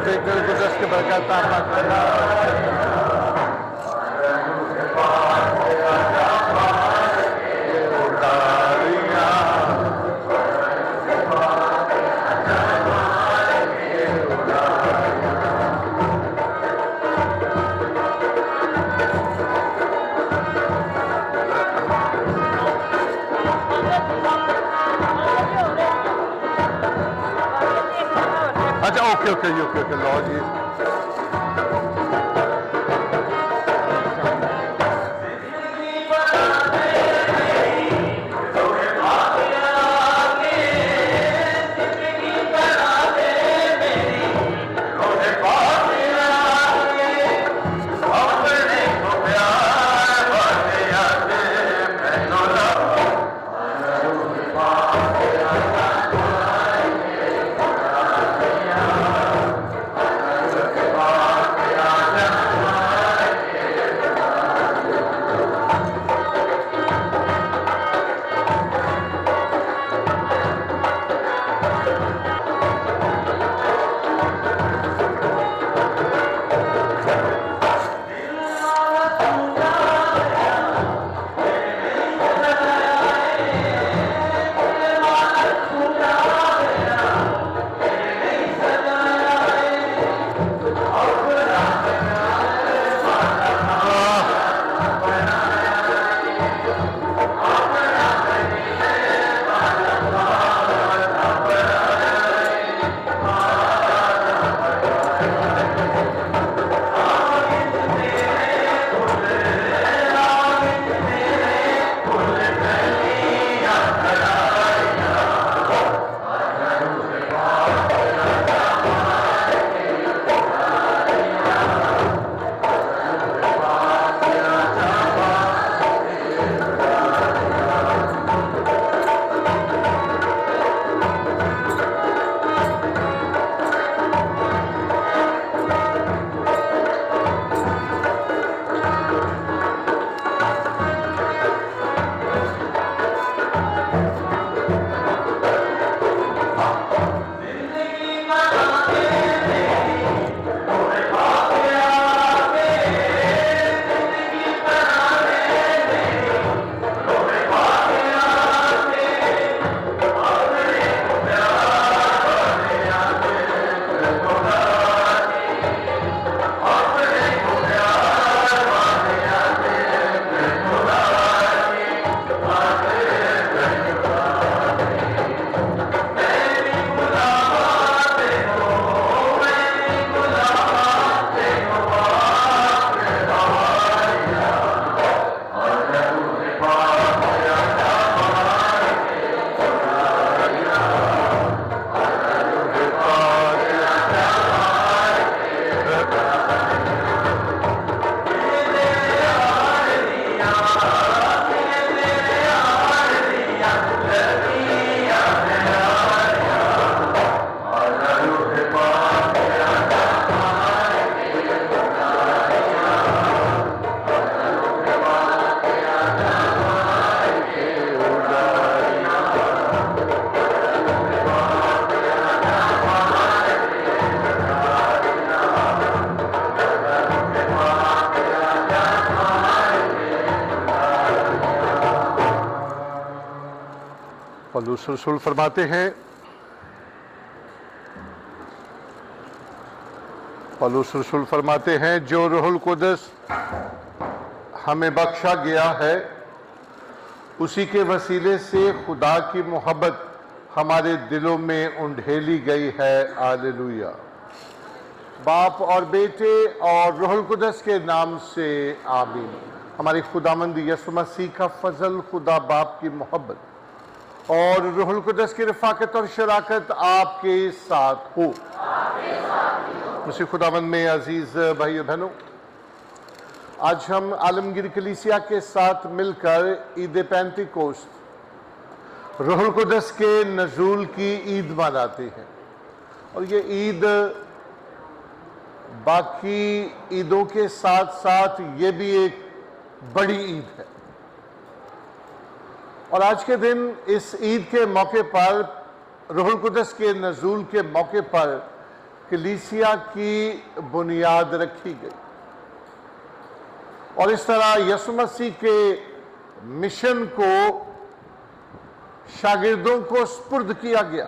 بیٹے القدس کی برکت عطا کرنا۔ اچھا اوکے لو جی۔ پولس رسول فرماتے ہیں، جو روح القدس ہمیں بخشا گیا ہے اسی کے وسیلے سے خدا کی محبت ہمارے دلوں میں انڈھیلی گئی ہے۔ ہاللویا۔ باپ اور بیٹے اور روح القدس کے نام سے آمین۔ ہماری خداوند یسوع مسیح کا فضل، خدا باپ کی محبت اور روح القدس کی رفاقت اور شراکت آپ کے ساتھ ہو۔ مسیح خداوند میں عزیز بھائی بہنوں، آج ہم عالمگیر کلیسیا کے ساتھ مل کر عید پینتیکوست روح القدس کے نزول کی عید مناتے ہیں، اور یہ عید باقی عیدوں کے ساتھ ساتھ یہ بھی ایک بڑی عید ہے، اور آج کے دن اس عید کے موقع پر، روح القدس کے نزول کے موقع پر کلیسیا کی بنیاد رکھی گئی، اور اس طرح یسوع مسیح کے مشن کو شاگردوں کو سپرد کیا گیا۔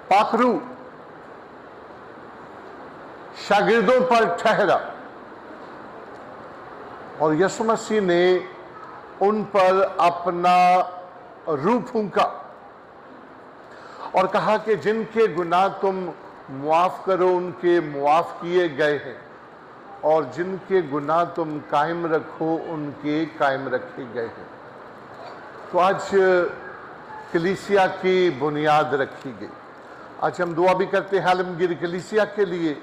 پاک روح شاگردوں پر ٹھہرا، اور یسوع مسیح نے ان پر اپنا روح پھونکا اور کہا کہ جن کے گناہ تم معاف کرو ان کے معاف کیے گئے ہیں، اور جن کے گناہ تم قائم رکھو ان کے قائم رکھے گئے ہیں۔ تو آج کلیسیا کی بنیاد رکھی گئی۔ آج ہم دعا بھی کرتے ہیں عالمگیر کلیسیا کے لیے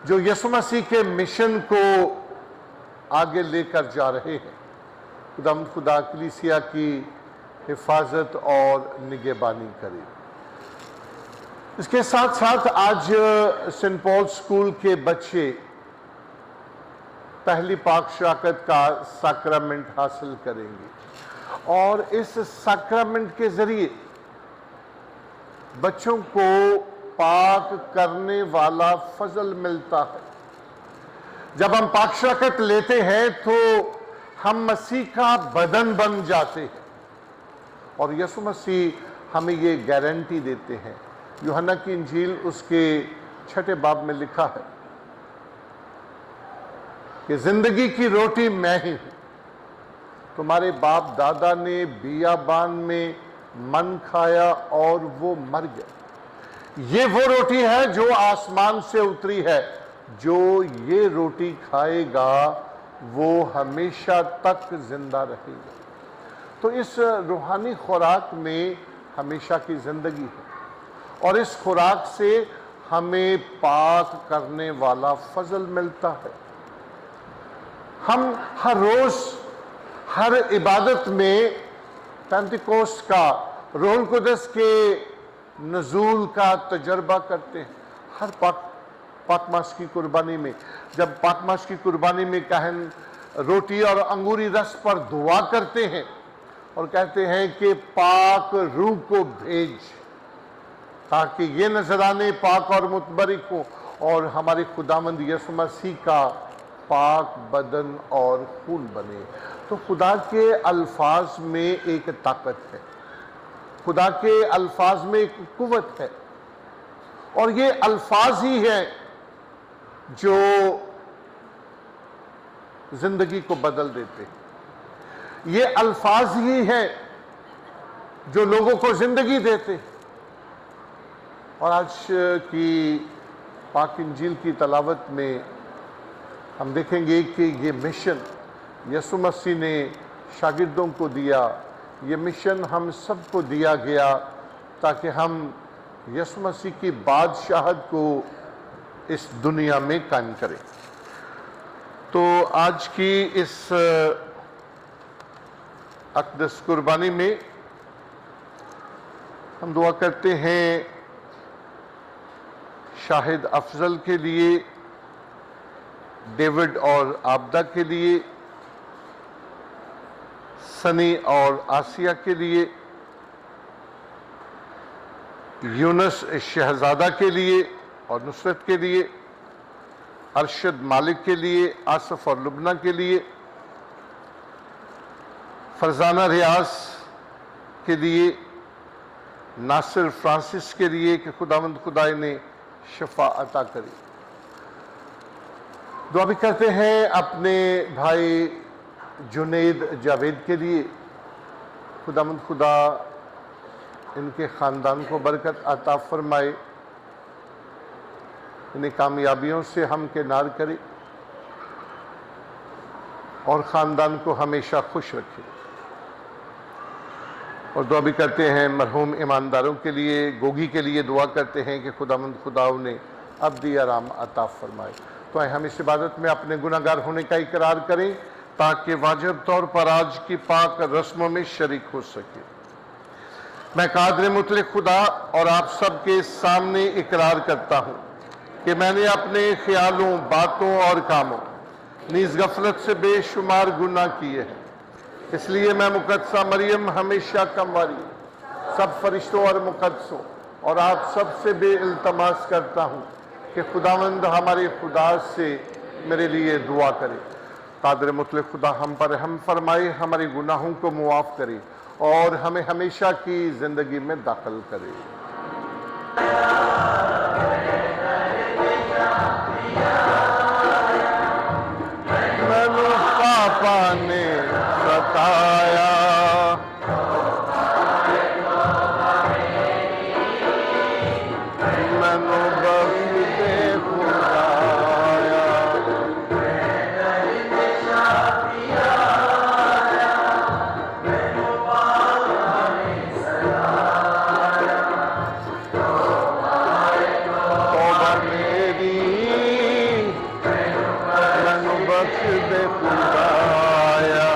جو یسوع مسیح کے مشن کو آگے لے کر جا رہے ہیں۔ خدا کلیسیا کی حفاظت اور نگہبانی کرے۔ اس کے ساتھ ساتھ آج سینٹ پال اسکول کے بچے پہلی پاک شراکت کا ساکرامنٹ حاصل کریں گے، اور اس ساکرامنٹ کے ذریعے بچوں کو پاک کرنے والا فضل ملتا ہے۔ جب ہم پاک شراکت لیتے ہیں تو ہم مسیح کا بدن بن جاتے ہیں، اور یسوع مسیح ہمیں یہ گارنٹی دیتے ہیں۔ یوحنا کی انجیل اس کے 6 باب میں لکھا ہے کہ زندگی کی روٹی میں ہی ہوں۔ تمہارے باپ دادا نے بیابان میں من کھایا اور وہ مر گیا۔ یہ وہ روٹی ہے جو آسمان سے اتری ہے، جو یہ روٹی کھائے گا وہ ہمیشہ تک زندہ رہے گا۔ تو اس روحانی خوراک میں ہمیشہ کی زندگی ہے، اور اس خوراک سے ہمیں پاک کرنے والا فضل ملتا ہے۔ ہم ہر روز ہر عبادت میں پینتیکوسٹ کا، روح القدس کے نزول کا تجربہ کرتے ہیں۔ ہر پاک ماس کی قربانی میں، جب پاک ماس کی قربانی میں کاہن روٹی اور انگوری رس پر دعا کرتے ہیں اور کہتے ہیں کہ پاک روح کو بھیج تاکہ یہ نذرانے پاک اور متبرک ہوں اور ہمارے خداوند یسوع مسیح کا پاک بدن اور خون بنے۔ تو خدا کے الفاظ میں ایک طاقت ہے، خدا کے الفاظ میں ایک قوت ہے، اور یہ الفاظ ہی ہیں جو زندگی کو بدل دیتے ہیں۔ یہ الفاظ ہی ہیں جو لوگوں کو زندگی دیتے ہیں۔ اور آج کی پاک انجیل کی تلاوت میں ہم دیکھیں گے کہ یہ مشن یسوع مسیح نے شاگردوں کو دیا، یہ مشن ہم سب کو دیا گیا تاکہ ہم یسوع مسیح کی بادشاہت کو اس دنیا میں قائم کریں۔ تو آج کی اس اقدس قربانی میں ہم دعا کرتے ہیں شاہد افضل کے لیے، ڈیوڈ اور عابدہ کے لیے، سنی اور آسیہ کے لیے، یونس شہزادہ کے لیے اور نصرت کے لیے، ارشد مالک کے لیے، آصف اور لبنہ کے لیے، فرزانہ ریاض کے لیے، ناصر فرانسس کے لیے کہ خداوند خدا نے شفا عطا کری۔ دعا بھی کرتے ہیں اپنے بھائی جنید جاوید کے لیے، خداوند خدا ان کے خاندان کو برکت عطا فرمائے، انہیں کامیابیوں سے ہمکنار کرے اور خاندان کو ہمیشہ خوش رکھے۔ اور دعا بھی کرتے ہیں مرحوم ایمانداروں کے لیے، گوگی کے لیے دعا کرتے ہیں کہ خداوند خدا انہیں ابدی آرام عطا فرمائے۔ تو آئے ہم اس عبادت میں اپنے گناہگار ہونے کا اقرار کریں تاکہ واجب طور پر آج کی پاک رسموں میں شریک ہو سکے۔ میں قادر مطلق خدا اور آپ سب کے سامنے اقرار کرتا ہوں کہ میں نے اپنے خیالوں، باتوں اور کاموں نیز غفلت سے بے شمار گناہ کیے ہیں، اس لیے میں مقدسہ مریم ہمیشہ کمواری سب فرشتوں اور مقدسوں اور آپ سب سے بے التماس کرتا ہوں کہ خداوند ہمارے خدا سے میرے لیے دعا کرے۔ قادر مطلق خدا ہم پر رحم فرمائے، ہمارے گناہوں کو معاف کرے اور ہمیں ہمیشہ کی زندگی میں داخل کرے۔ مینو پاپا نے ستایا، مینو بخش دے خدایا، توبہ میری مینو بخش دے خدایا۔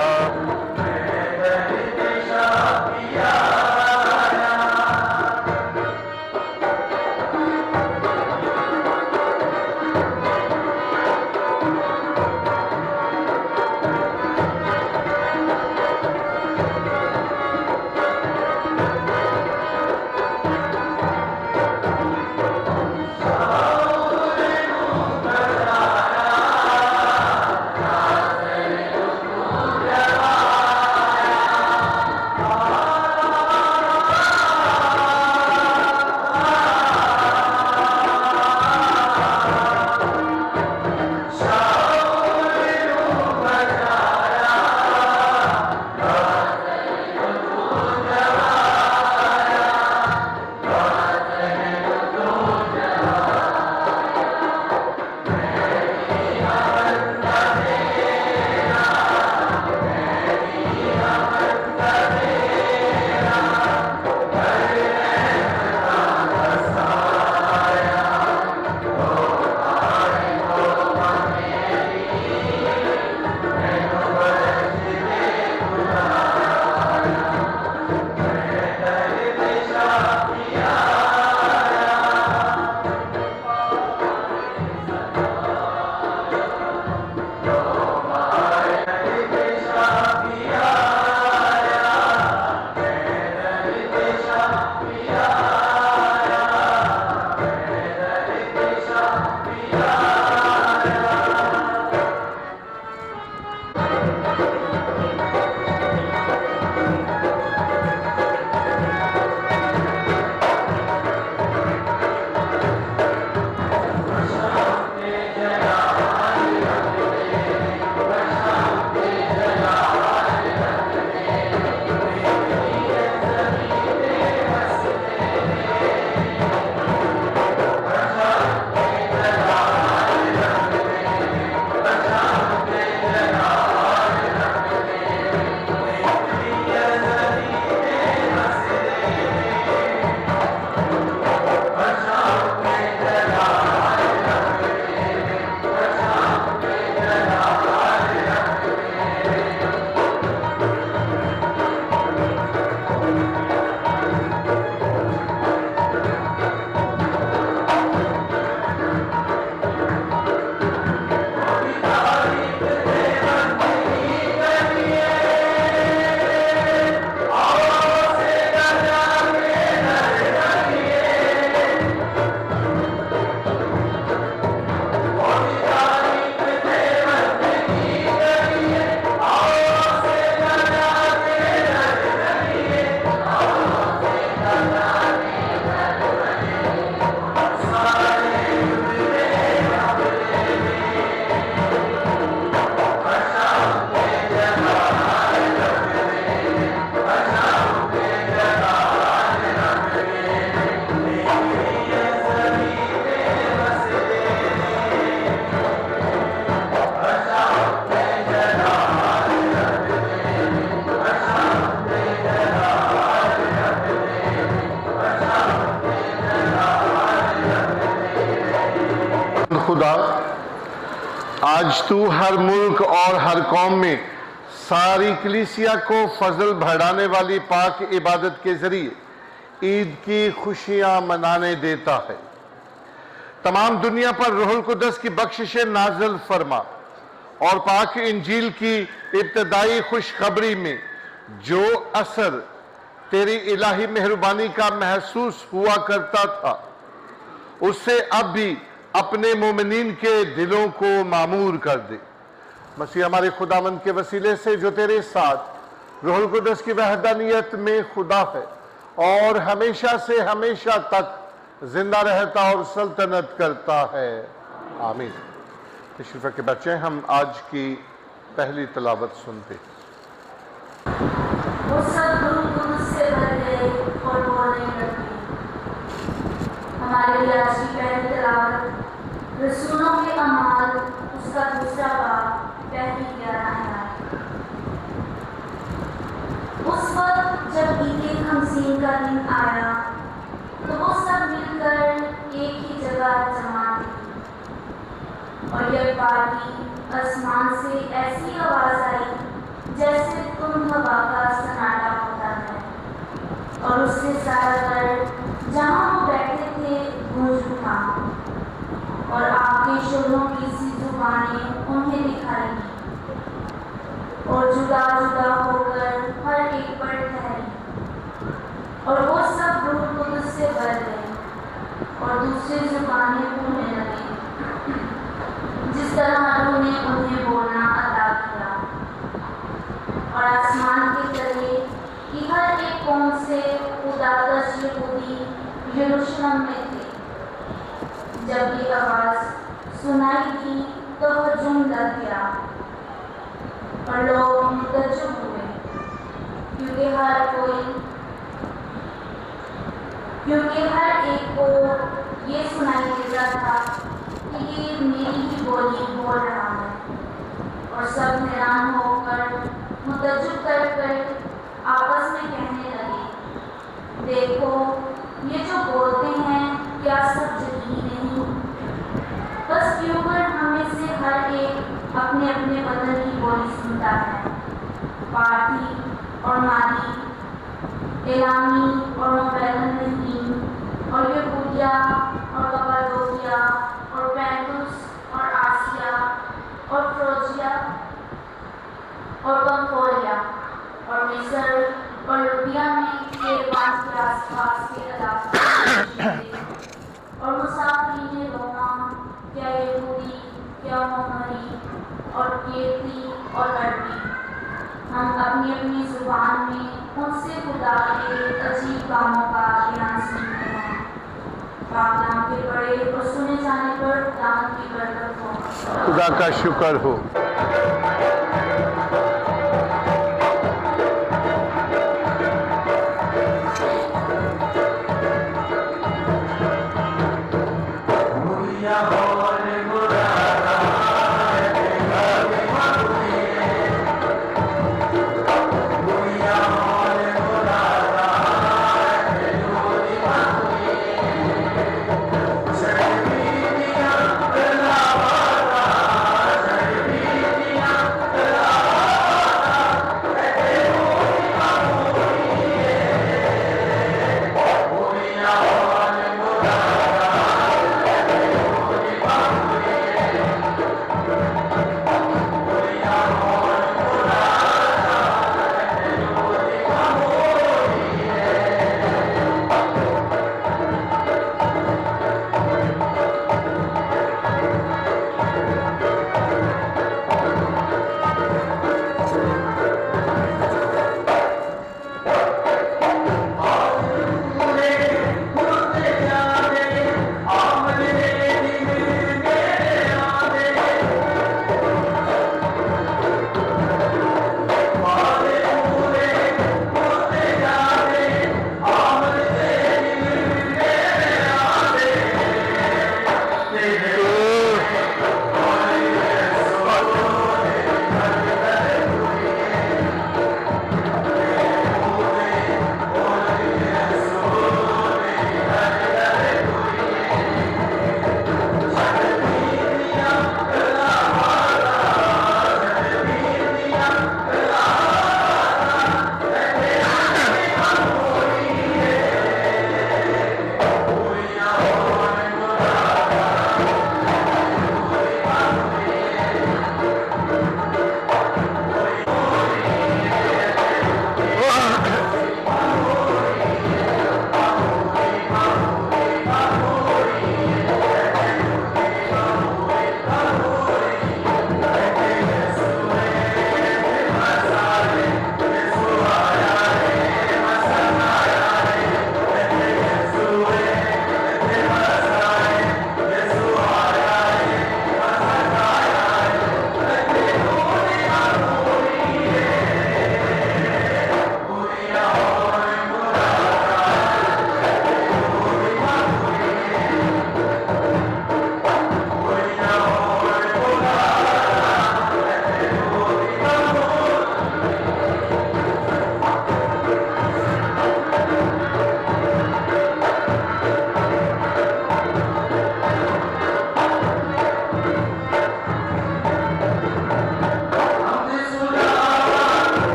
خدا آج تو ہر ملک اور ہر قوم میں ساری کلیسیا کو فضل بڑھانے والی پاک عبادت کے ذریعے عید کی خوشیاں منانے دیتا ہے۔ تمام دنیا پر روح القدس کی بخششیں نازل فرما اور پاک انجیل کی ابتدائی خوشخبری میں جو اثر تیری الہی مہربانی کا محسوس ہوا کرتا تھا، اس سے اب بھی اپنے مومنین کے دلوں کو معمور کر دے۔ مسیح ہمارے خداوند کے وسیلے سے جو تیرے ساتھ روح القدس کی وحدانیت میں خدا ہے اور ہمیشہ سے ہمیشہ تک زندہ رہتا اور سلطنت کرتا ہے، آمین۔ تشریف رکھے بچے، ہم آج کی پہلی تلاوت سنتے ہیں۔ وہ سب روح القدس سے بھر گئے اور بولنے لگے۔ ہمارے لیے آج کی پہلی تلاوت رسولوں کے اعمال اس کا دوسرا باب پہلی 11 آیات۔ اس وقت جب عید خمسین کا دن آیا تو وہ سب مل کر ایک ہی جگہ جمع ہوئی، اور یکبارگی آسمان سے ایسی آواز آئی جیسے تم ہوا کا سناٹا ہوتا ہے، اور اس سے سارا گھر جہاں وہ بیٹھے تھے گونج اٹھا، اور آپ کے شعلوں کی سی زبانیں انہیں دکھائی دی، اور جدا جدا ہو کر ہر ایک پر ٹھہری، اور وہ سب روح القدس سے بھر گئے اور دوسری زبانیں بولنے لگے جس طرح روح نے انہیں بولنا عطا کیا۔ اور آسمان کے تلے کی ہر ایک قوم سے خداکش یہودی یروشلم میں تھے۔ جب یہ آواز سنائی دی تو ہجوم لگ گیا، اور لوگ متعجب ہوئے کیونکہ ہر ایک کو یہ سنائی دیتا تھا کہ یہ میری ہی بولی بول رہا ہے، اور سب حیران ہو کر متعجب کر آپس میں کہنے لگے، دیکھو یہ جو بولتے ہیں کیا سب جھوٹی نہیں؟ بس کیوں کر ہم میں سے ہر ایک اپنے اپنے وطن کی بولی سنتا ہے، پارتھی اور مادی، ایلامی اور موبیلنہیم اور یہودیہ اور کپادوکیہ اور پینتوس اور آسیہ اور فروجیہ اور پمفولیا اور مصر اور لبیا میں کیروان کے آس پاس کے علاقے اور مسافرین روما، کیا یہودی کیا مومری اور کیتی اور عربی، ہم اپنی اپنی زبان میں ان سے خدا کے عجیب کاموں کا بیان سنتے ہیں۔ پاک نام کے پڑھے اور سنے جانے پر خدا کی برکت ہو۔ خدا کا شکر ہو۔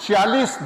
40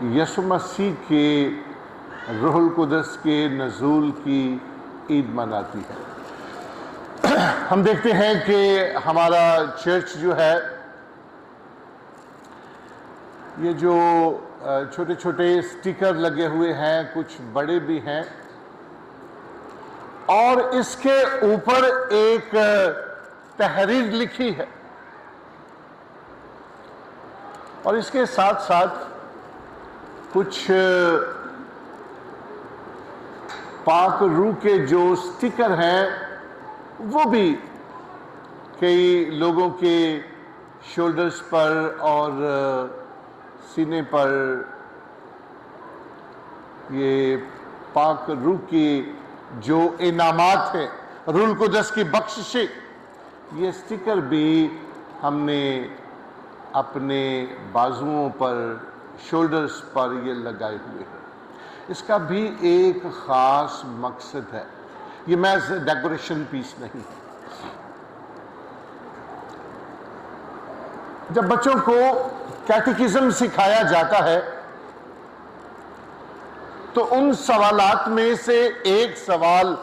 یسوع مسیح کے روح القدس کے نزول کی عید مناتی ہے۔ ہم دیکھتے ہیں کہ ہمارا چرچ جو ہے یہ جو چھوٹے چھوٹے سٹیکر لگے ہوئے ہیں، کچھ بڑے بھی ہیں، اور اس کے اوپر ایک تحریر لکھی ہے، اور اس کے ساتھ ساتھ کچھ پاک روح کے جو سٹیکر ہیں وہ بھی کئی لوگوں کے شولڈرز پر اور سینے پر یہ پاک روح کی جو انعامات ہیں، روح القدس کی بخششیں، یہ سٹیکر بھی ہم نے اپنے بازوؤں پر، شولڈرز پر یہ لگائے ہوئے ہیں۔ اس کا بھی ایک خاص مقصد ہے، یہ محض ڈیکوریشن پیس نہیں ہے۔ جب بچوں کو کیٹیکزم سکھایا جاتا ہے تو ان سوالات میں سے ایک سوال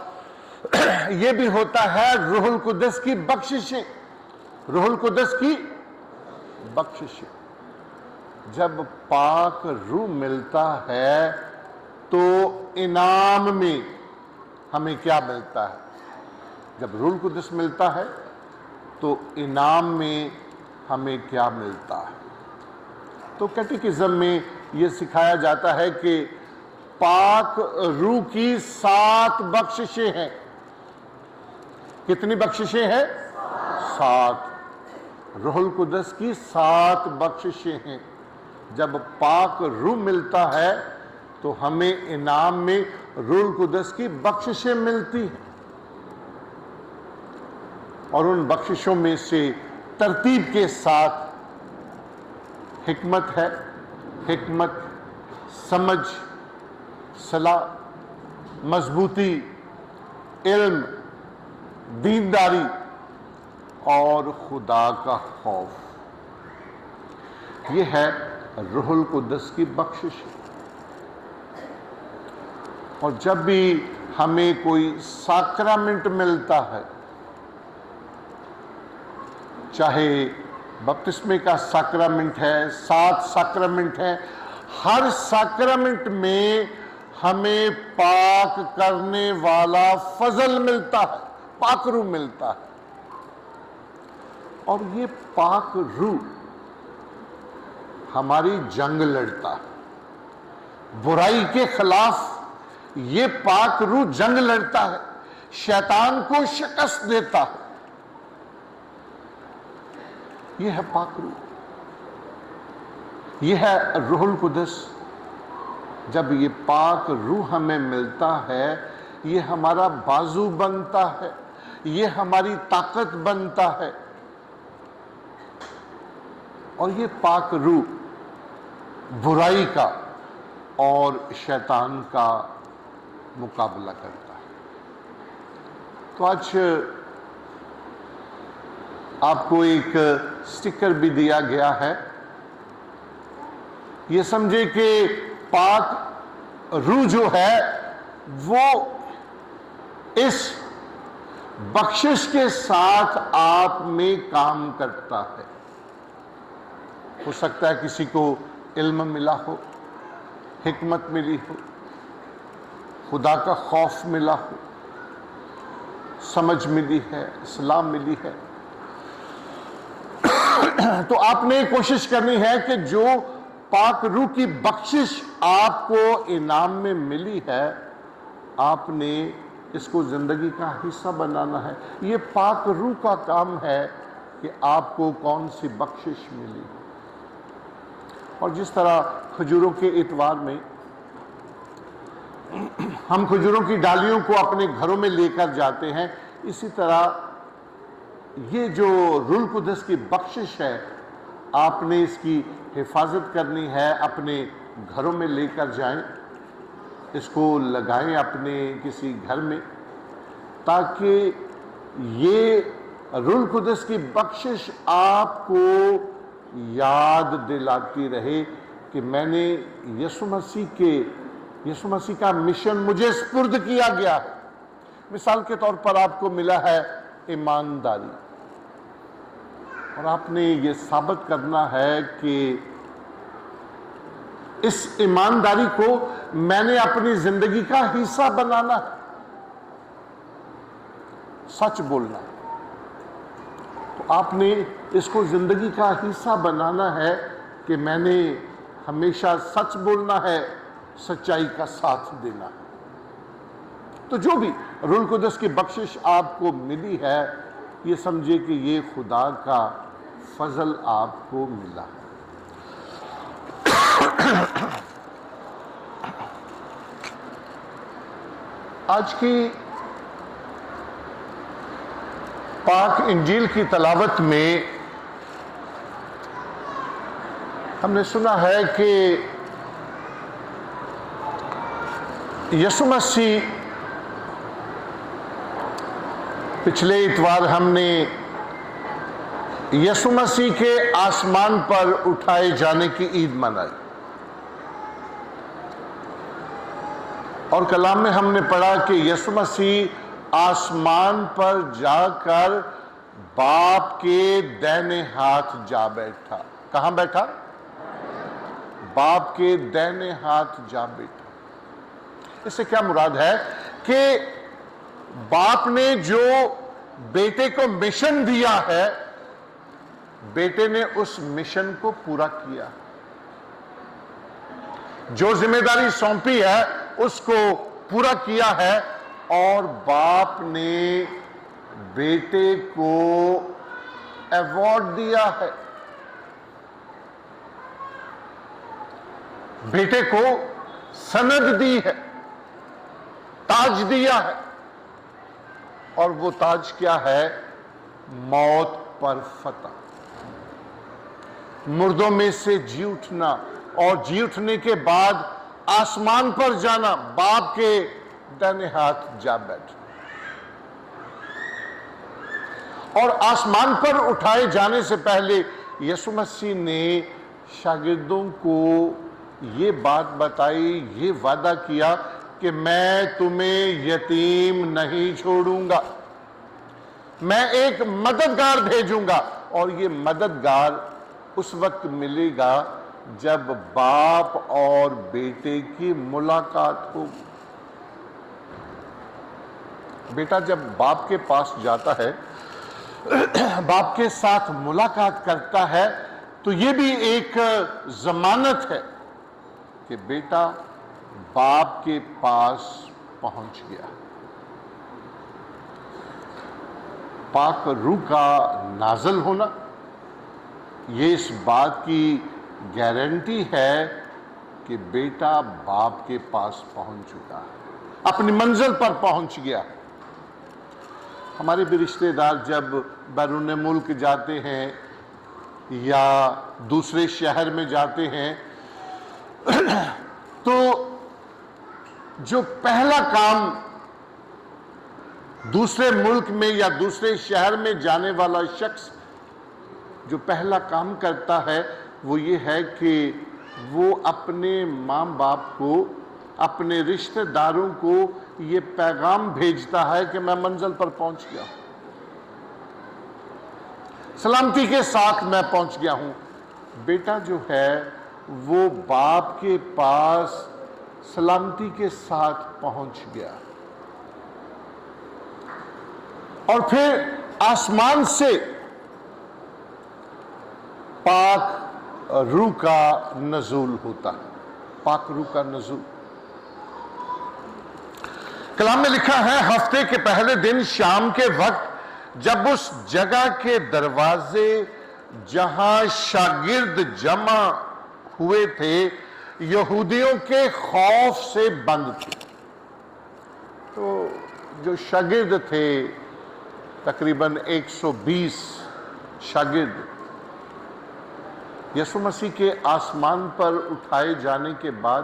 یہ بھی ہوتا ہے روح القدس کی بخششیں، روح القدس کی بخششیں۔ جب پاک روح ملتا ہے تو انعام میں ہمیں کیا ملتا ہے؟ جب روح القدس ملتا ہے تو انعام میں ہمیں کیا ملتا ہے؟ تو کیٹیکزم میں یہ سکھایا جاتا ہے کہ پاک روح کی 7 بخششیں ہیں۔ کتنی بخششیں ہیں؟ 7۔ روح القدس کی 7 بخششیں ہیں۔ جب پاک روح ملتا ہے تو ہمیں انعام میں روح القدس کی بخششیں ملتی ہیں، اور ان بخششوں میں سے ترتیب کے ساتھ حکمت ہے، حکمت، سمجھ، صلاح، مضبوطی، علم، دینداری اور خدا کا خوف، یہ ہے روح القدس کی بخشش۔ اور جب بھی ہمیں کوئی ساکرامنٹ ملتا ہے، چاہے بپتسمے کا ساکرامنٹ ہے، 7 ساکرامنٹ ہیں، ہر ساکرامنٹ میں ہمیں پاک کرنے والا فضل ملتا ہے، پاک روح ملتا ہے۔ اور یہ پاک روح ہماری جنگ لڑتا ہے، برائی کے خلاف یہ پاک روح جنگ لڑتا ہے، شیطان کو شکست دیتا ہے۔ یہ ہے پاک روح، یہ ہے روح القدس۔ جب یہ پاک روح ہمیں ملتا ہے، یہ ہمارا بازو بنتا ہے، یہ ہماری طاقت بنتا ہے، اور یہ پاک روح برائی کا اور شیطان کا مقابلہ کرتا ہے۔ تو آج آپ کو ایک سٹیکر بھی دیا گیا ہے، یہ سمجھے کہ پاک روح جو ہے وہ اس بخشش کے ساتھ آپ میں کام کرتا ہے۔ ہو سکتا ہے کسی کو علم ملا ہو، حکمت ملی ہو، خدا کا خوف ملا ہو، سمجھ ملی ہے، صلاح ملی ہے، تو آپ نے کوشش کرنی ہے کہ جو پاک روح کی بخشش آپ کو انعام میں ملی ہے، آپ نے اس کو زندگی کا حصہ بنانا ہے۔ یہ پاک روح کا کام ہے کہ آپ کو کون سی بخشش ملی۔ اور جس طرح کھجوروں کے اتوار میں ہم کھجوروں کی ڈالیوں کو اپنے گھروں میں لے کر جاتے ہیں، اسی طرح یہ جو روح القدس کی بخشش ہے، آپ نے اس کی حفاظت کرنی ہے، اپنے گھروں میں لے کر جائیں، اس کو لگائیں اپنے کسی گھر میں، تاکہ یہ روح القدس کی بخشش آپ کو یاد دلاتی رہے کہ میں نے یسوع مسیح کا مشن مجھے سپرد کیا گیا ہے۔ مثال کے طور پر آپ کو ملا ہے ایمانداری، اور آپ نے یہ ثابت کرنا ہے کہ اس ایمانداری کو میں نے اپنی زندگی کا حصہ بنانا ہے، سچ بولنا ہے۔ تو آپ نے اس کو زندگی کا حصہ بنانا ہے کہ میں نے ہمیشہ سچ بولنا ہے، سچائی کا ساتھ دینا ہے۔ تو جو بھی روح القدس کی بخشش آپ کو ملی ہے، یہ سمجھے کہ یہ خدا کا فضل آپ کو ملا ہے۔ آج کی پاک انجیل کی تلاوت میں ہم نے سنا ہے کہ یسوع مسیح، پچھلے اتوار ہم نے یسوع مسیح کے آسمان پر اٹھائے جانے کی عید منائی، اور کلام میں ہم نے پڑھا کہ یسوع مسیح آسمان پر جا کر باپ کے دائنے ہاتھ جا بیٹھا۔ کہاں بیٹھا؟ باپ کے دائنے ہاتھ جا بیٹھا۔ اس سے کیا مراد ہے کہ باپ نے جو بیٹے کو مشن دیا ہے، بیٹے نے اس مشن کو پورا کیا۔ جو ذمہ داری سونپی ہے اس کو پورا کیا ہے، اور باپ نے بیٹے کو ایوارڈ دیا ہے، بیٹے کو سند دی ہے، تاج دیا ہے، اور وہ تاج کیا ہے؟ موت پر فتح، مردوں میں سے جی اٹھنا، اور جی اٹھنے کے بعد آسمان پر جانا، باپ کے دائنے ہاتھ جا بیٹھنا۔ اور آسمان پر اٹھائے جانے سے پہلے یسوع مسیح نے شاگردوں کو یہ بات بتائی، یہ وعدہ کیا کہ میں تمہیں یتیم نہیں چھوڑوں گا، میں ایک مددگار بھیجوں گا، اور یہ مددگار اس وقت ملے گا جب باپ اور بیٹے کی ملاقات ہوگی۔ بیٹا جب باپ کے پاس جاتا ہے، باپ کے ساتھ ملاقات کرتا ہے، تو یہ بھی ایک ضمانت ہے کہ بیٹا باپ کے پاس پہنچ گیا۔ پاک روح کا نازل ہونا یہ اس بات کی گارنٹی ہے کہ بیٹا باپ کے پاس پہنچ چکا ہے، اپنی منزل پر پہنچ گیا۔ ہمارے بھی رشتہ دار جب بیرون ملک جاتے ہیں یا دوسرے شہر میں جاتے ہیں، تو جو پہلا کام دوسرے ملک میں یا دوسرے شہر میں جانے والا شخص جو پہلا کام کرتا ہے، وہ یہ ہے کہ وہ اپنے ماں باپ کو، اپنے رشتہ داروں کو یہ پیغام بھیجتا ہے کہ میں منزل پر پہنچ گیا ہوں، سلامتی کے ساتھ میں پہنچ گیا ہوں۔ بیٹا جو ہے وہ باپ کے پاس سلامتی کے ساتھ پہنچ گیا، اور پھر آسمان سے پاک روح کا نزول ہوتا ہے، پاک روح کا نزول۔ کلام میں لکھا ہے، ہفتے کے پہلے دن شام کے وقت جب اس جگہ کے دروازے جہاں شاگرد جمع ہوئے تھے یہودیوں کے خوف سے بند تھے، تو جو شاگرد تھے تقریباً 120 شاگرد، یسوع مسیح کے آسمان پر اٹھائے جانے کے بعد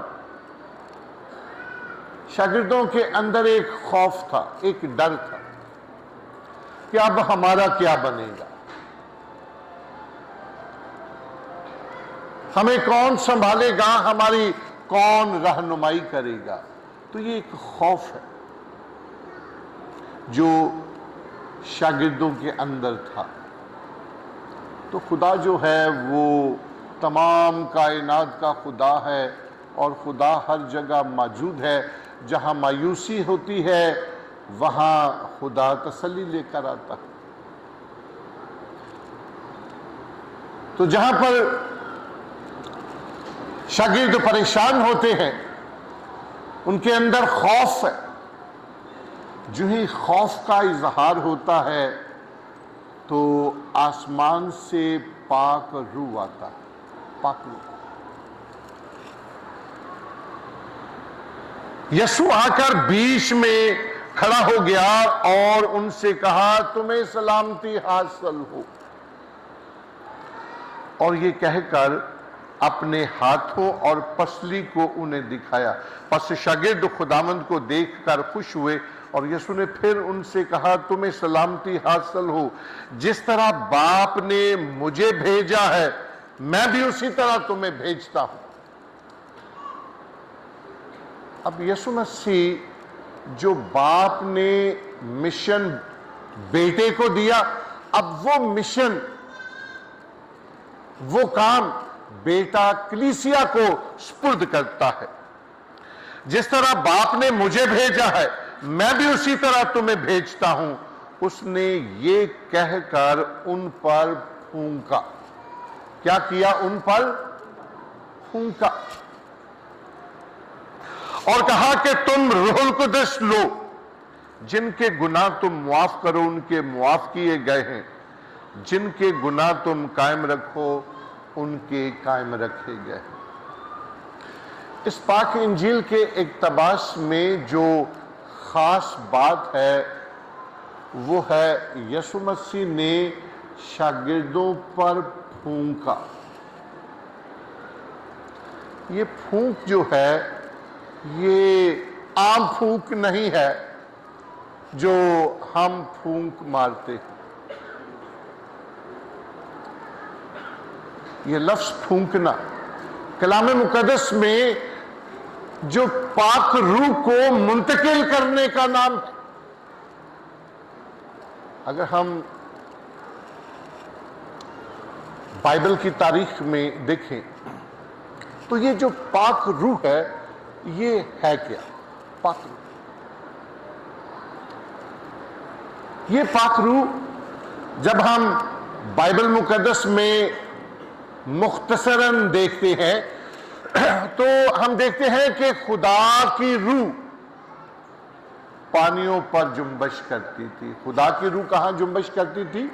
شاگردوں کے اندر ایک خوف تھا، ایک ڈر تھا کہ اب ہمارا کیا بنے گا۔ ہمیں کون سنبھالے گا، ہماری کون رہنمائی کرے گا؟ تو یہ ایک خوف ہے جو شاگردوں کے اندر تھا۔ تو خدا جو ہے وہ تمام کائنات کا خدا ہے، اور خدا ہر جگہ موجود ہے۔ جہاں مایوسی ہوتی ہے وہاں خدا تسلی لے کر آتا ہے۔ تو جہاں پر شاگرد پریشان ہوتے ہیں، ان کے اندر خوف ہے، جو ہی خوف کا اظہار ہوتا ہے تو آسمان سے پاک روح آتا ہے، پاک روح۔ یسوع آ کر بیچ میں کھڑا ہو گیا اور ان سے کہا تمہیں سلامتی حاصل ہو، اور یہ کہہ کر اپنے ہاتھوں اور پسلی کو انہیں دکھایا۔ پس شاگرد خداوند کو دیکھ کر خوش ہوئے، اور یسوع نے پھر ان سے کہا تمہیں سلامتی حاصل ہو، جس طرح باپ نے مجھے بھیجا ہے میں بھی اسی طرح تمہیں بھیجتا ہوں۔ اب یسوع مسیح جو باپ نے مشن بیٹے کو دیا، اب وہ مشن، وہ کام بیٹا کلیسیا کو سپرد کرتا ہے۔ جس طرح باپ نے مجھے بھیجا ہے میں بھی اسی طرح تمہیں بھیجتا ہوں، اس نے یہ کہہ کر ان پر پھونکا۔ کیا کیا؟ ان پر پھونکا، اور کہا کہ تم روح القدس لو، جن کے گناہ تم معاف کرو ان کے معاف کیے گئے ہیں، جن کے گناہ تم قائم رکھو ان کے قائم رکھے گئے ہیں۔ اس پاک انجیل کے اقتباس میں جو خاص بات ہے وہ ہے یسوع مسیح نے شاگردوں پر پھونکا۔ یہ پھونک جو ہے یہ عام پھونک نہیں ہے جو ہم پھونک مارتے ہیں۔ یہ لفظ پھونکنا کلام مقدس میں جو پاک روح کو منتقل کرنے کا نام ہے۔ اگر ہم بائبل کی تاریخ میں دیکھیں تو یہ جو پاک روح ہے یہ ہے کیا؟ پاک روح، یہ پاک روح جب ہم بائبل مقدس میں مختصراً دیکھتے ہیں تو ہم دیکھتے ہیں کہ خدا کی روح پانیوں پر جنبش کرتی تھی۔ خدا کی روح کہاں جنبش کرتی تھی؟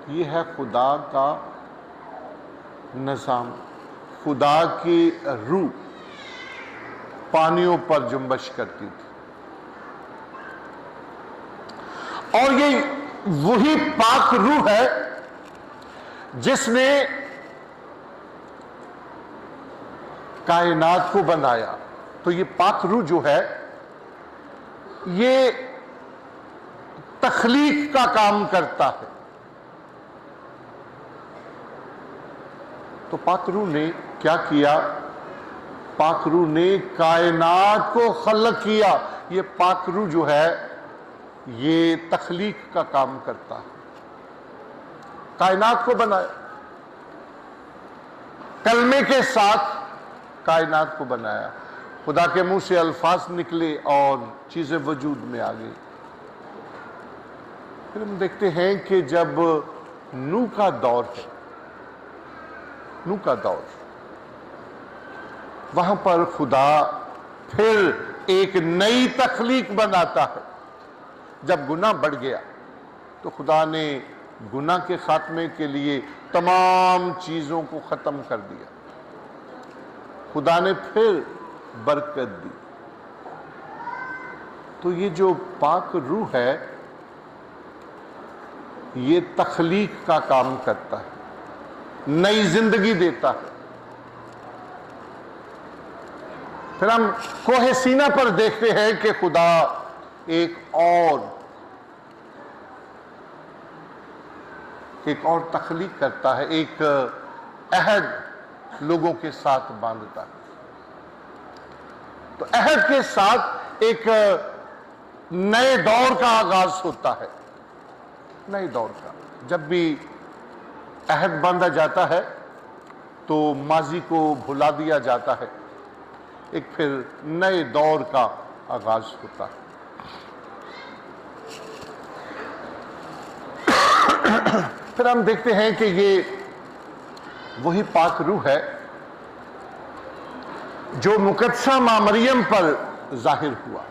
یہ ہے خدا کا نظام۔ خدا کی روح پانیوں پر جنبش کرتی تھی، اور یہ وہی پاک روح ہے جس نے کائنات کو بنایا۔ تو یہ پاک روح جو ہے یہ تخلیق کا کام کرتا ہے۔ تو پاک روح نے کیا کیا؟ پاک روح نے کائنات کو خلق کیا۔ یہ پاک روح جو ہے یہ تخلیق کا کام کرتا ہے، کائنات کو بنایا، کلمے کے ساتھ کائنات کو بنایا۔ خدا کے منہ سے الفاظ نکلے اور چیزیں وجود میں آ گئی۔ پھر ہم دیکھتے ہیں کہ جب نوح کا دور ہے، نوح کا دور، وہاں پر خدا پھر ایک نئی تخلیق بناتا ہے۔ جب گناہ بڑھ گیا تو خدا نے گناہ کے خاتمے کے لیے تمام چیزوں کو ختم کر دیا۔ خدا نے پھر برکت دی۔ تو یہ جو پاک روح ہے یہ تخلیق کا کام کرتا ہے، نئی زندگی دیتا ہے۔ پھر ہم کوہ سینا پر دیکھتے ہیں کہ خدا ایک اور تخلیق کرتا ہے، ایک عہد لوگوں کے ساتھ باندھتا ہے۔ تو عہد کے ساتھ ایک نئے دور کا آغاز ہوتا ہے، نئے دور کا۔ جب بھی عہد باندھا جاتا ہے تو ماضی کو بھلا دیا جاتا ہے، ایک پھر نئے دور کا آغاز ہوتا ہے۔ پھر ہم دیکھتے ہیں کہ یہ وہی پاک روح ہے جو مقدسہ ماں مریم پر ظاہر ہوا۔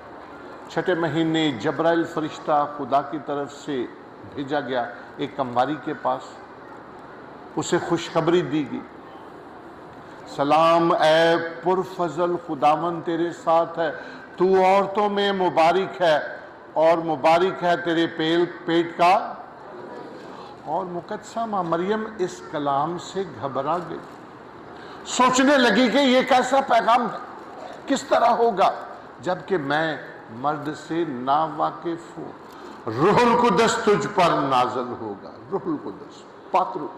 چھٹے مہینے جبرائیل فرشتہ خدا کی طرف سے بھیجا گیا ایک کمواری کے پاس، اسے خوشخبری دی گئی، سلام اے پرفضل، خداوند تیرے ساتھ ہے، تو عورتوں میں مبارک ہے اور مبارک ہے تیرے پیٹ کا۔ اور مقدسہ ماں مریم اس کلام سے گھبرا گئی، سوچنے لگی کہ یہ کیسا پیغام ہے، کس طرح ہوگا جبکہ میں مرد سے ناواقف ہوں۔ روح القدس تجھ پر نازل ہوگا، روح القدس پاک روح۔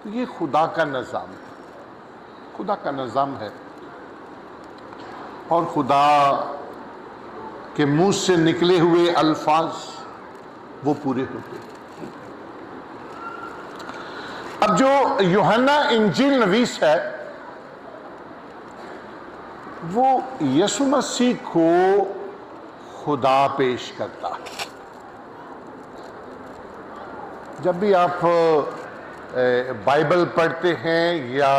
تو یہ خدا کا نظام ہے، خدا کا نظام ہے، اور خدا کے منہ سے نکلے ہوئے الفاظ وہ پورے ہوتے ہیں۔ اب جو یوحنا انجیل نویس ہے وہ یسوع مسیح کو خدا پیش کرتا ہے۔ جب بھی آپ بائبل پڑھتے ہیں یا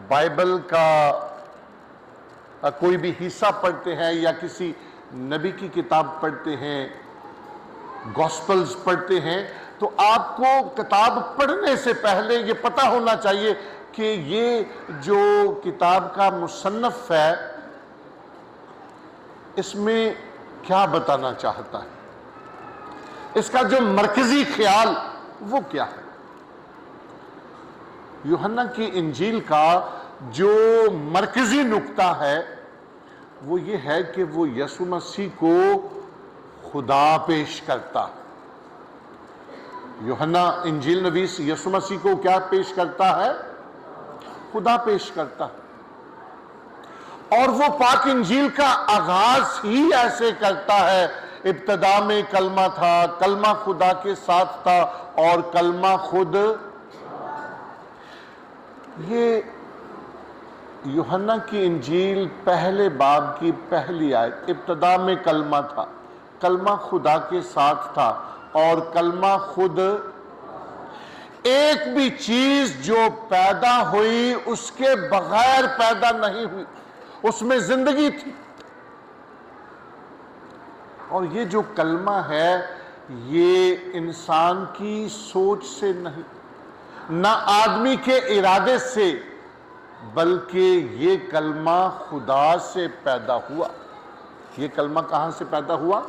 بائبل کا کوئی بھی حصہ پڑھتے ہیں یا کسی نبی کی کتاب پڑھتے ہیں، گوسپلز پڑھتے ہیں، تو آپ کو کتاب پڑھنے سے پہلے یہ پتہ ہونا چاہیے کہ یہ جو کتاب کا مصنف ہے اس میں کیا بتانا چاہتا ہے، اس کا جو مرکزی خیال وہ کیا ہے۔ یوحنا کی انجیل کا جو مرکزی نقطہ ہے وہ یہ ہے کہ وہ یسوع مسیح کو خدا پیش کرتا ہے۔ یوحنا انجیل نویس یسوع مسیح کو کیا پیش کرتا ہے؟ خدا پیش کرتا ہے۔ اور وہ پاک انجیل کا آغاز ہی ایسے کرتا ہے، ابتدا میں کلمہ تھا، کلمہ خدا کے ساتھ تھا اور کلمہ خود۔ یہ یوحنا کی انجیل پہلے باب کی پہلی آیت، ابتدا میں کلمہ تھا، کلمہ خدا کے ساتھ تھا اور کلمہ خود۔ ایک بھی چیز جو پیدا ہوئی اس کے بغیر پیدا نہیں ہوئی، اس میں زندگی تھی۔ اور یہ جو کلمہ ہے یہ انسان کی سوچ سے نہیں، نہ آدمی کے ارادے سے، بلکہ یہ کلمہ خدا سے پیدا ہوا۔ یہ کلمہ کہاں سے پیدا ہوا؟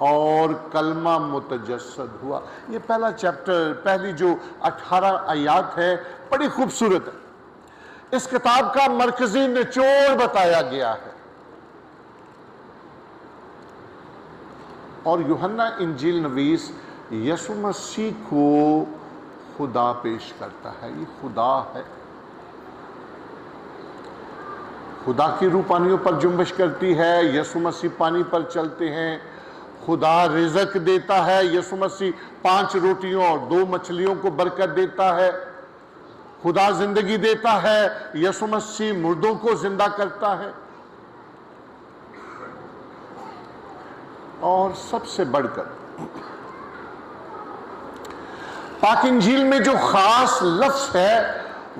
اور کلمہ متجسد ہوا۔ یہ پہلا چیپٹر، پہلی جو 18 آیات ہے بڑی خوبصورت ہے۔ اس کتاب کا مرکزی نچوڑ بتایا گیا ہے۔ اور یوحنا انجیل نویس یسوع مسیح کو خدا پیش کرتا ہے۔ یہ خدا ہے، خدا کی روح پانیوں پر جنبش کرتی ہے، یسوع مسیح پانی پر چلتے ہیں۔ خدا رزق دیتا ہے، یسوع مسیح 5 روٹیوں اور 2 مچھلیوں کو برکت دیتا ہے۔ خدا زندگی دیتا ہے، یسوع مسیح مردوں کو زندہ کرتا ہے۔ اور سب سے بڑھ کر پاک انجیل میں جو خاص لفظ ہے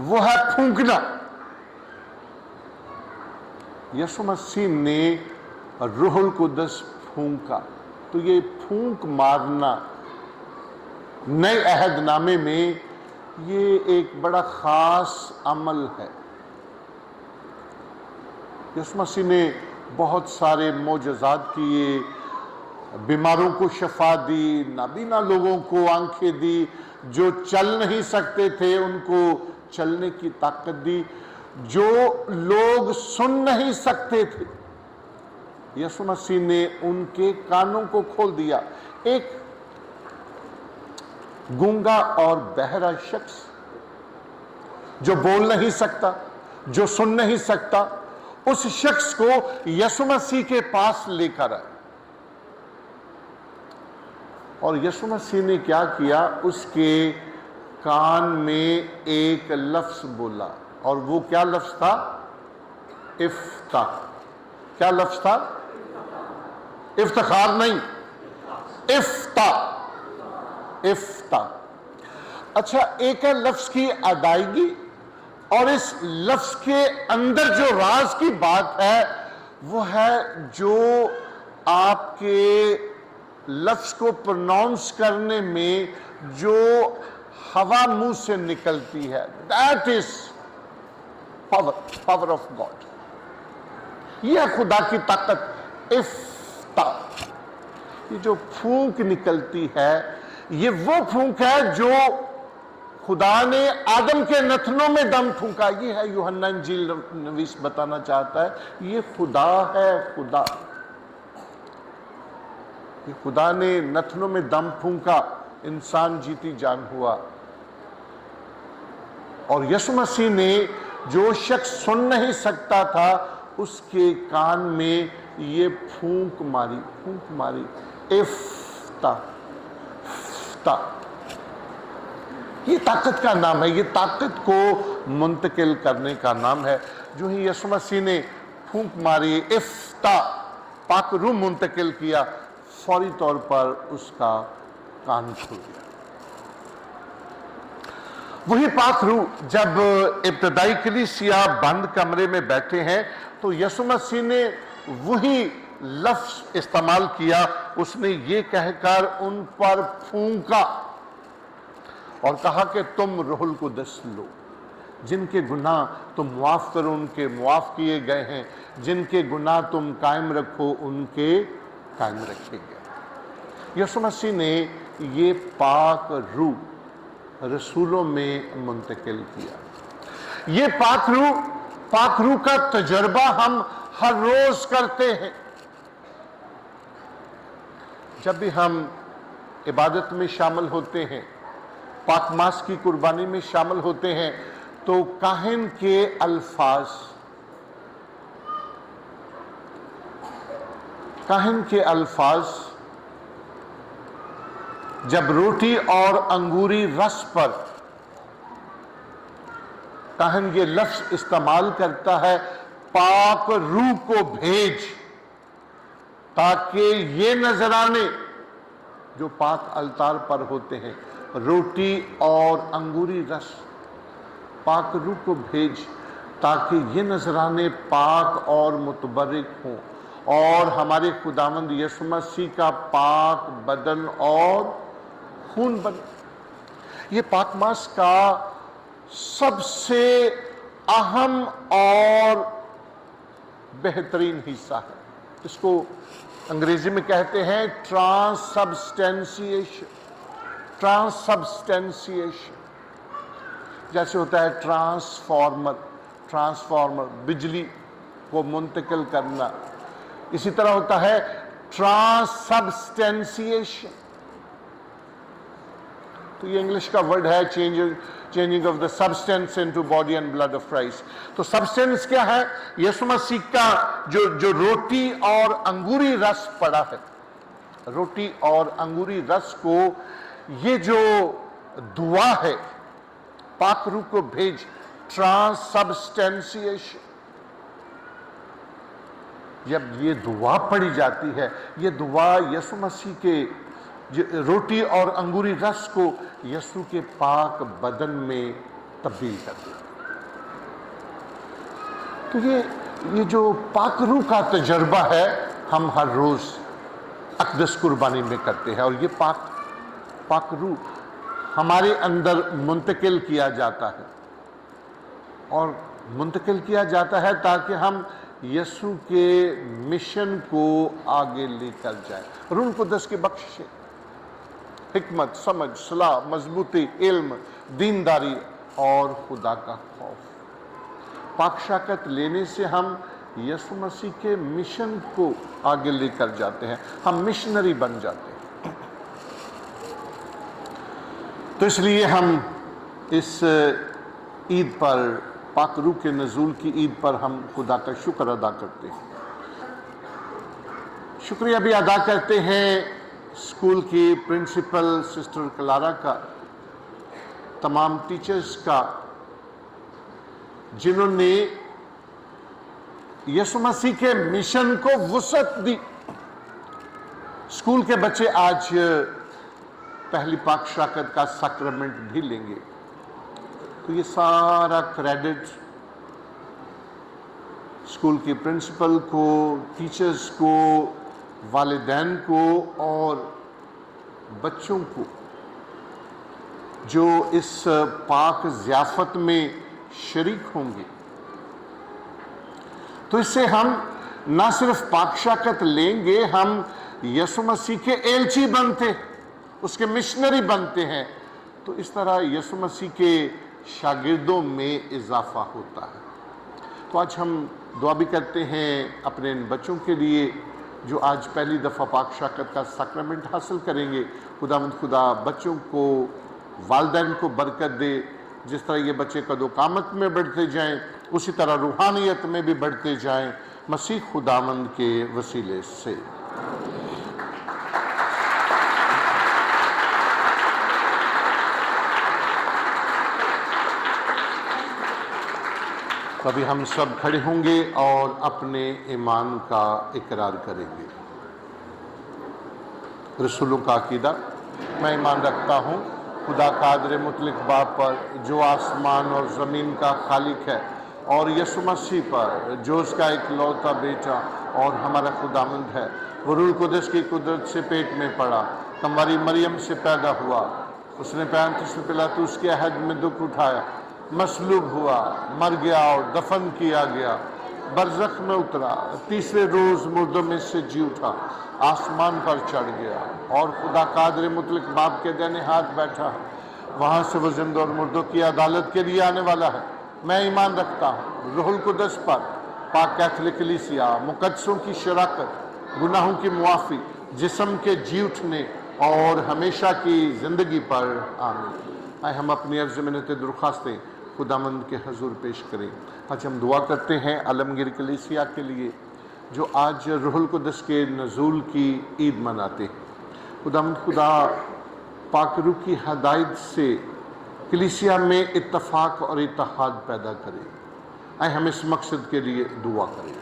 وہ ہے پھونکنا۔ یسوع مسیح نے روح القدس پھونکا۔ تو یہ پھونک مارنا نئے عہد نامے میں یہ ایک بڑا خاص عمل ہے۔ یسوع مسیح نے بہت سارے معجزات کیے، بیماروں کو شفا دی، نابینا لوگوں کو آنکھیں دی، جو چل نہیں سکتے تھے ان کو چلنے کی طاقت دی، جو لوگ سن نہیں سکتے تھے یسوع مسیح نے ان کے کانوں کو کھول دیا۔ ایک گونگا اور بہرا شخص جو بول نہیں سکتا، جو سن نہیں سکتا، اس شخص کو یسوع مسیح کے پاس لے کر آئے۔ اور یسوع مسیح نے کیا کیا؟ اس کے کان میں ایک لفظ بولا، اور وہ کیا لفظ تھا؟ افتح۔ کیا لفظ تھا؟ افتخار نہیں، افتح، افتح۔ اچھا، ایک ہے لفظ کی ادائیگی، اور اس لفظ کے اندر جو راز کی بات ہے وہ ہے جو آپ کے لفظ کو پروناؤنس کرنے میں جو ہوا منہ سے نکلتی ہے، that is power of God۔ یہ ہے خدا کی طاقت، افتح۔ یہ جو پھونک نکلتی ہے، یہ وہ پھونک ہے جو خدا نے آدم کے نتنوں میں دم پھونکا۔ یہ ہے یوحنا انجیل نویس بتانا چاہتا ہے، یہ خدا ہے، خدا۔ یہ خدا نے نتنوں میں دم پھونکا، انسان جیتی جان ہوا۔ اور یسوع مسیح نے جو شخص سن نہیں سکتا تھا، اس کے کان میں یہ پھونک ماری، پھونک ماری، افتح، افتح۔ یہ طاقت کا نام ہے، یہ طاقت کو منتقل کرنے کا نام ہے۔ جو ہی یسوع مسیح نے پھونک ماری، افتح، پاک روح منتقل کیا، فوری طور پر اس کا کان کھل گیا۔ وہی پاک روح جب ابتدائی کلیسیا بند کمرے میں بیٹھے ہیں تو یسوع مسیح نے وہی لفظ استعمال کیا، اس نے یہ کہہ کر ان پر پھونکا اور کہا کہ تم روح القدس لو۔ جن کے گناہ تم معاف کرو ان کے معاف کیے گئے ہیں، جن کے گناہ تم قائم رکھو ان کے قائم رکھے گئے۔ یسوع مسیح نے یہ پاک روح رسولوں میں منتقل کیا۔ یہ پاک روح کا تجربہ ہم ہر روز کرتے ہیں۔ جب بھی ہم عبادت میں شامل ہوتے ہیں، پاک ماس کی قربانی میں شامل ہوتے ہیں، تو کاہن کے الفاظ جب روٹی اور انگوری رس پر کاہن یہ لفظ استعمال کرتا ہے، پاک روح کو بھیج، تاکہ یہ نذرانے جو پاک التار پر ہوتے ہیں، روٹی اور انگوری رس، پاک روح کو بھیج تاکہ یہ نذرانے پاک اور متبرک ہوں اور ہمارے خداوند یسوع مسیح کا پاک بدن اور خون بنے۔ یہ پاک ماس کا سب سے اہم اور بہترین حصہ ہے۔ اس کو انگریزی میں کہتے ہیں ٹرانسبسٹینسیشن۔ ٹرانسبسٹینسیشن جیسے ہوتا ہے ٹرانسفارمر بجلی کو منتقل کرنا، اسی طرح ہوتا ہے ٹرانسبسٹینسیشن۔ تو یہ انگلش کا ورڈ ہے changing of the substance into body and blood of Christ. تو سبسٹینس کیا ہے؟ یسوع مسیح کا جو روٹی اور انگوری رس پڑا ہے، روٹی اور انگوری رس کو یہ جو دعا ہے پاک روح کو بھیج، ٹرانسبسٹینسیشن، جب یہ دعا پڑھی جاتی ہے، یہ دعا یسوع مسیح کے روٹی اور انگوری رس کو یسوع کے پاک بدن میں تبدیل کر دیتی ہے۔ تو یہ جو پاک روح کا تجربہ ہے ہم ہر روز اقدس قربانی میں کرتے ہیں، اور یہ پاک روح ہمارے اندر منتقل کیا جاتا ہے، اور منتقل کیا جاتا ہے تاکہ ہم یسوع کے مشن کو آگے لے کر جائیں۔ روح القدس کی بخشش، حکمت، سمجھ، صلاح، مضبوطی، علم، دینداری اور خدا کا خوف، پاک شاکت لینے سے ہم یسوع مسیح کے مشن کو آگے لے کر جاتے ہیں، ہم مشنری بن جاتے ہیں۔ تو اس لیے ہم اس عید پر پاک روح کے نزول کی عید پر ہم خدا کا شکر ادا کرتے ہیں. شکریہ بھی ادا کرتے ہیں اسکول کی پرنسپل سسٹر کلارا کا، تمام ٹیچرز کا، جنہوں نے یسوع مسیح کے مشن کو وسعت دی. اسکول کے بچے آج پہلی پاک شراکت کا سیکرمنٹ بھی لیں گے، تو یہ سارا کریڈٹ اسکول کی پرنسپل کو، ٹیچرز کو، والدین کو اور بچوں کو جو اس پاک ضیافت میں شریک ہوں گے. تو اس سے ہم نہ صرف پاک شراکت لیں گے، ہم یسوع مسیح کے ایلچی بنتے، اس کے مشنری بنتے ہیں. تو اس طرح یسوع مسیح کے شاگردوں میں اضافہ ہوتا ہے. تو آج ہم دعا بھی کرتے ہیں اپنے ان بچوں کے لیے جو آج پہلی دفعہ پاک شراکت کا سیکرمنٹ حاصل کریں گے. خدا بچوں کو، والدین کو برکت دے. جس طرح یہ بچے قد و قامت میں بڑھتے جائیں، اسی طرح روحانیت میں بھی بڑھتے جائیں، مسیح خداوند کے وسیلے سے. ابھی ہم سب کھڑے ہوں گے اور اپنے ایمان کا اقرار کریں گے. رسولوں کا عقیدہ. میں ایمان رکھتا ہوں خدا قادر مطلق باپ پر جو آسمان اور زمین کا خالق ہے، اور یسوع مسیح پر جو اس کا اکلوتا بیٹا اور ہمارا خداوند ہے، وہ روح القدس کی قدرت سے پیٹ میں پڑا، کنواری مریم سے پیدا ہوا، اس نے پینتیس پلاطس کے عہد میں دکھ اٹھایا، مصلوب ہوا، مر گیا اور دفن کیا گیا، برزخ میں اترا، تیسرے روز مردوں میں سے جی اٹھا، آسمان پر چڑھ گیا اور خدا قادر مطلق باپ کے دائیں ہاتھ بیٹھا ہے، وہاں سے وہ زندہ اور مردوں کی عدالت کے لیے آنے والا ہے. میں ایمان رکھتا ہوں روح القدس پر، پاک کیتھولک کلیسیا، مقدسوں کی شراکت، گناہوں کی معافی، جسم کے جی اٹھنے اور ہمیشہ کی زندگی پر. آمین. آئے ہم اپنی عرض منت درخواستیں خداوند کے حضور پیش کریں. آج ہم دعا کرتے ہیں عالمگیر کلیسیا کے لیے جو آج روح القدس کے نزول کی عید مناتے ہیں. خدا پاک روح کی ہدایت سے کلیسیا میں اتفاق اور اتحاد پیدا کرے. آئے ہم اس مقصد کے لیے دعا کریں.